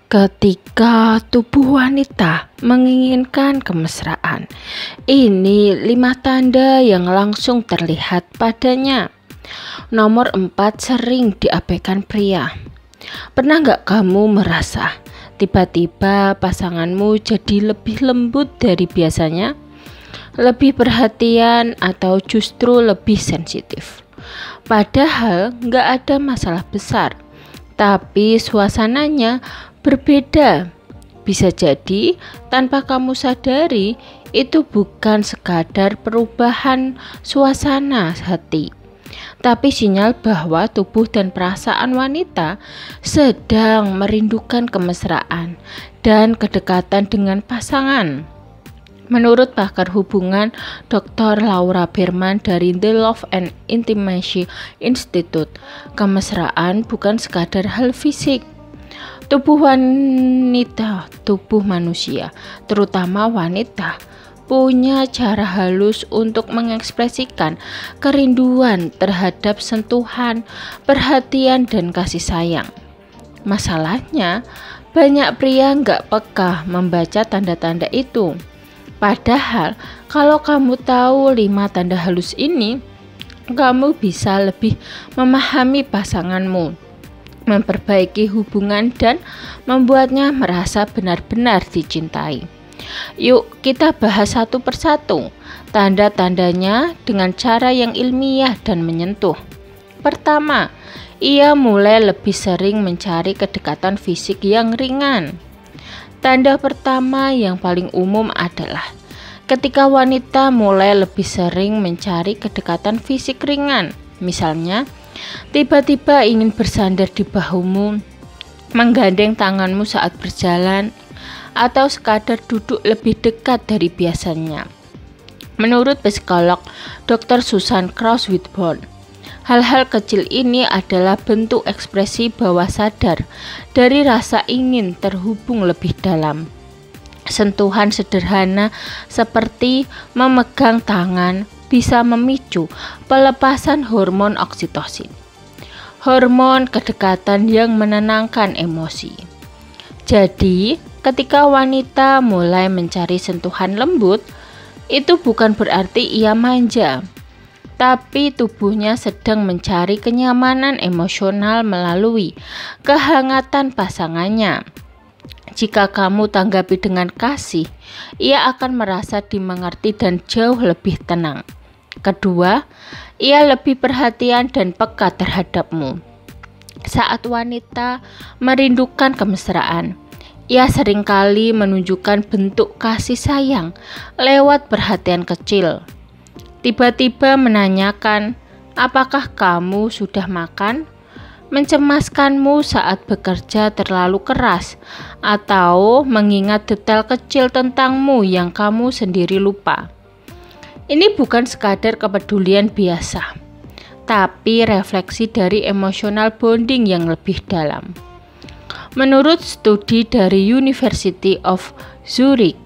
Ketika tubuh wanita menginginkan kemesraan, ini 5 tanda yang langsung terlihat padanya. Nomor 4, sering diabaikan pria. Pernah nggak kamu merasa tiba-tiba pasanganmu jadi lebih lembut dari biasanya? Lebih perhatian atau justru lebih sensitif? Padahal nggak ada masalah besar, tapi suasananya berbeda. Bisa jadi tanpa kamu sadari, itu bukan sekadar perubahan suasana hati, tapi sinyal bahwa tubuh dan perasaan wanita sedang merindukan kemesraan dan kedekatan dengan pasangan. Menurut pakar hubungan Dr. Laura Berman dari The Love and Intimacy Institute, kemesraan bukan sekadar hal fisik. Tubuh manusia, terutama wanita, punya cara halus untuk mengekspresikan kerinduan terhadap sentuhan, perhatian, dan kasih sayang. Masalahnya, banyak pria nggak peka membaca tanda-tanda itu. Padahal, kalau kamu tahu 5 tanda halus ini, kamu bisa lebih memahami pasanganmu, memperbaiki hubungan, dan membuatnya merasa benar-benar dicintai. Yuk kita bahas satu persatu tanda-tandanya dengan cara yang ilmiah dan menyentuh. Pertama, ia mulai lebih sering mencari kedekatan fisik yang ringan. Tanda pertama yang paling umum adalah ketika wanita mulai lebih sering mencari kedekatan fisik ringan. Misalnya, tiba-tiba ingin bersandar di bahumu, menggandeng tanganmu saat berjalan, atau sekadar duduk lebih dekat dari biasanya. Menurut psikolog Dr. Susan Cross-Whitbourne, hal-hal kecil ini adalah bentuk ekspresi bawah sadar dari rasa ingin terhubung lebih dalam. Sentuhan sederhana seperti memegang tangan bisa memicu pelepasan hormon oksitosin, hormon kedekatan yang menenangkan emosi. Jadi, ketika wanita mulai mencari sentuhan lembut, itu bukan berarti ia manja, tapi tubuhnya sedang mencari kenyamanan emosional melalui kehangatan pasangannya. Jika kamu tanggapi dengan kasih, ia akan merasa dimengerti dan jauh lebih tenang. Kedua, ia lebih perhatian dan peka terhadapmu. Saat wanita merindukan kemesraan, ia seringkali menunjukkan bentuk kasih sayang lewat perhatian kecil. Tiba-tiba menanyakan, apakah kamu sudah makan? Mencemaskanmu saat bekerja terlalu keras, atau mengingat detail kecil tentangmu yang kamu sendiri lupa. Ini bukan sekadar kepedulian biasa, tapi refleksi dari emotional bonding yang lebih dalam. Menurut studi dari University of Zurich,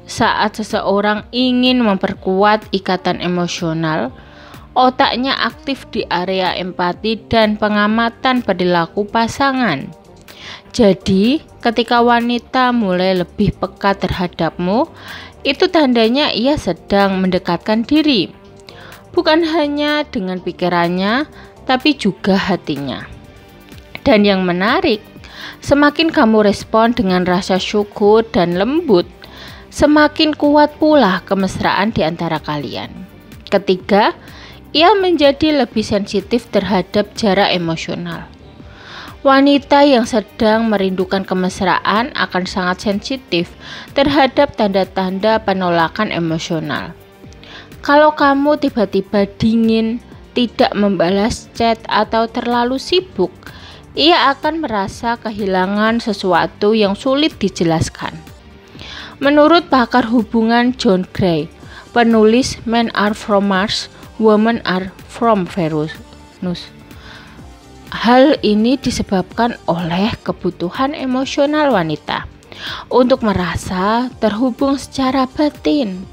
saat seseorang ingin memperkuat ikatan emosional, otaknya aktif di area empati dan pengamatan perilaku pasangan. Jadi, ketika wanita mulai lebih peka terhadapmu, itu tandanya ia sedang mendekatkan diri. Bukan hanya dengan pikirannya, tapi juga hatinya. Dan yang menarik, semakin kamu respon dengan rasa syukur dan lembut, semakin kuat pula kemesraan di antara kalian. Ketiga, ia menjadi lebih sensitif terhadap jarak emosional. Wanita yang sedang merindukan kemesraan akan sangat sensitif terhadap tanda-tanda penolakan emosional. Kalau kamu tiba-tiba dingin, tidak membalas chat, atau terlalu sibuk, ia akan merasa kehilangan sesuatu yang sulit dijelaskan. Menurut pakar hubungan John Gray, penulis Men Are From Mars, Women Are From Venus, hal ini disebabkan oleh kebutuhan emosional wanita untuk merasa terhubung secara batin.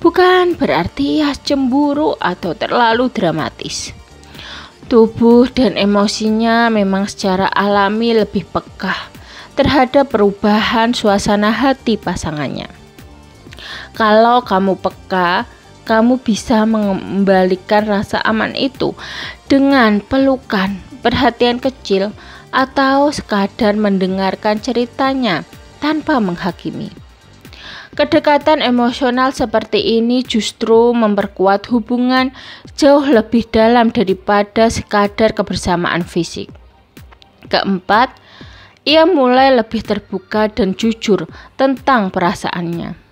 Bukan berarti ia cemburu atau terlalu dramatis. Tubuh dan emosinya memang secara alami lebih peka terhadap perubahan suasana hati pasangannya. Kalau kamu peka, kamu bisa mengembalikan rasa aman itu dengan pelukan, perhatian kecil, atau sekadar mendengarkan ceritanya tanpa menghakimi. Kedekatan emosional seperti ini justru memperkuat hubungan jauh lebih dalam daripada sekadar kebersamaan fisik. Keempat, ia mulai lebih terbuka dan jujur tentang perasaannya.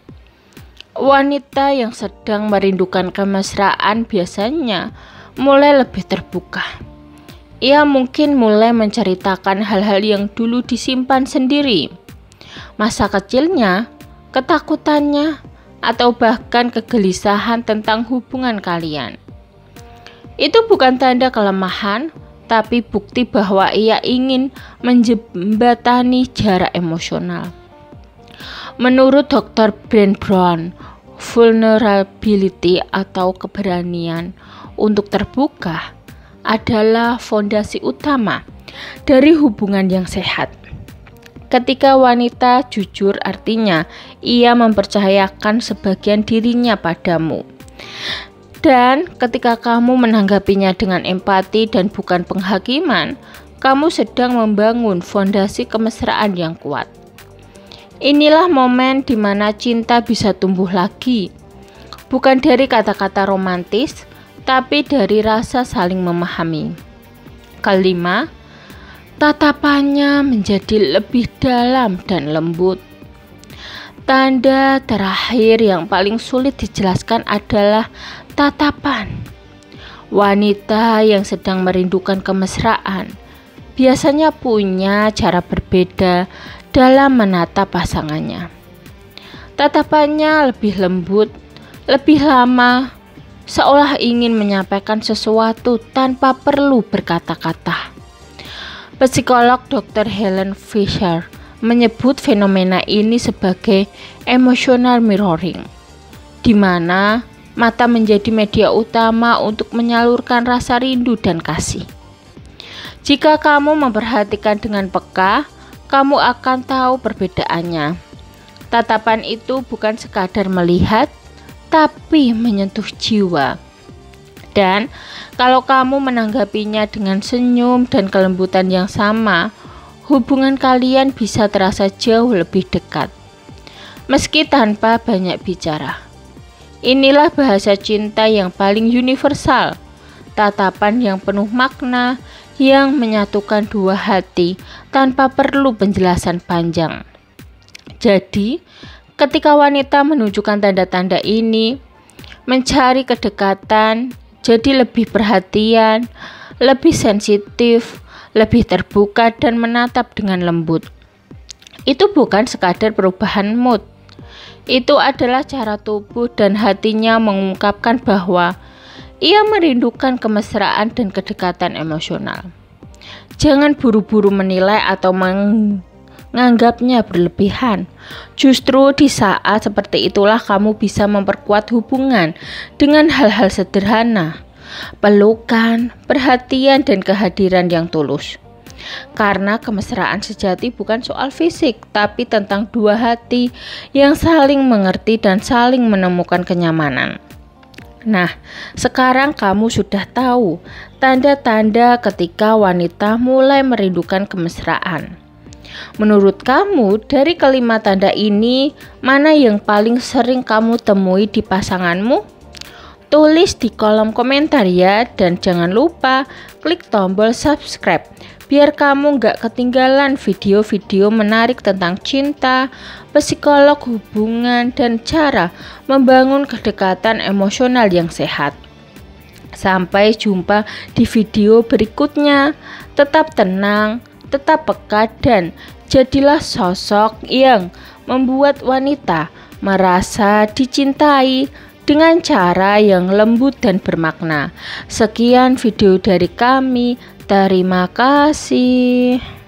Wanita yang sedang merindukan kemesraan biasanya mulai lebih terbuka. Ia mungkin mulai menceritakan hal-hal yang dulu disimpan sendiri, masa kecilnya, ketakutannya, atau bahkan kegelisahan tentang hubungan kalian. Itu bukan tanda kelemahan, tapi bukti bahwa ia ingin menjembatani jarak emosional. Menurut Dr. Brené Brown, vulnerability atau keberanian untuk terbuka adalah fondasi utama dari hubungan yang sehat. Ketika wanita jujur, artinya ia mempercayakan sebagian dirinya padamu. Dan ketika kamu menanggapinya dengan empati dan bukan penghakiman, kamu sedang membangun fondasi kemesraan yang kuat. Inilah momen di mana cinta bisa tumbuh lagi, bukan dari kata-kata romantis, tapi dari rasa saling memahami. Kelima, tatapannya menjadi lebih dalam dan lembut. Tanda terakhir yang paling sulit dijelaskan adalah tatapan. Wanita yang sedang merindukan kemesraan biasanya punya cara berbeda dalam menatap pasangannya. Tatapannya lebih lembut, lebih lama, seolah ingin menyampaikan sesuatu tanpa perlu berkata-kata. Psikolog Dr. Helen Fisher menyebut fenomena ini sebagai emotional mirroring, di mana mata menjadi media utama untuk menyalurkan rasa rindu dan kasih. Jika kamu memperhatikan dengan peka, kamu akan tahu perbedaannya. Tatapan itu bukan sekadar melihat, tapi menyentuh jiwa. Dan kalau kamu menanggapinya dengan senyum dan kelembutan yang sama, hubungan kalian bisa terasa jauh lebih dekat, meski tanpa banyak bicara. Inilah bahasa cinta yang paling universal, tatapan yang penuh makna, yang menyatukan dua hati tanpa perlu penjelasan panjang. Jadi, ketika wanita menunjukkan tanda-tanda ini, mencari kedekatan, jadi lebih perhatian, lebih sensitif, lebih terbuka dan menatap dengan lembut. Itu bukan sekadar perubahan mood. Itu adalah cara tubuh dan hatinya mengungkapkan bahwa ia merindukan kemesraan dan kedekatan emosional. Jangan buru-buru menilai atau menganggapnya berlebihan. Justru di saat seperti itulah kamu bisa memperkuat hubungan dengan hal-hal sederhana, pelukan, perhatian, dan kehadiran yang tulus. Karena kemesraan sejati bukan soal fisik, tapi tentang dua hati yang saling mengerti dan saling menemukan kenyamanan. Nah, sekarang kamu sudah tahu tanda-tanda ketika wanita mulai merindukan kemesraan. Menurut kamu, dari kelima tanda ini, mana yang paling sering kamu temui di pasanganmu? Tulis di kolom komentar ya, dan jangan lupa klik tombol subscribe biar kamu gak ketinggalan video-video menarik tentang cinta, psikolog hubungan, dan cara membangun kedekatan emosional yang sehat. Sampai jumpa di video berikutnya. Tetap tenang, tetap peka, dan jadilah sosok yang membuat wanita merasa dicintai dengan cara yang lembut dan bermakna. Sekian video dari kami. Terima kasih.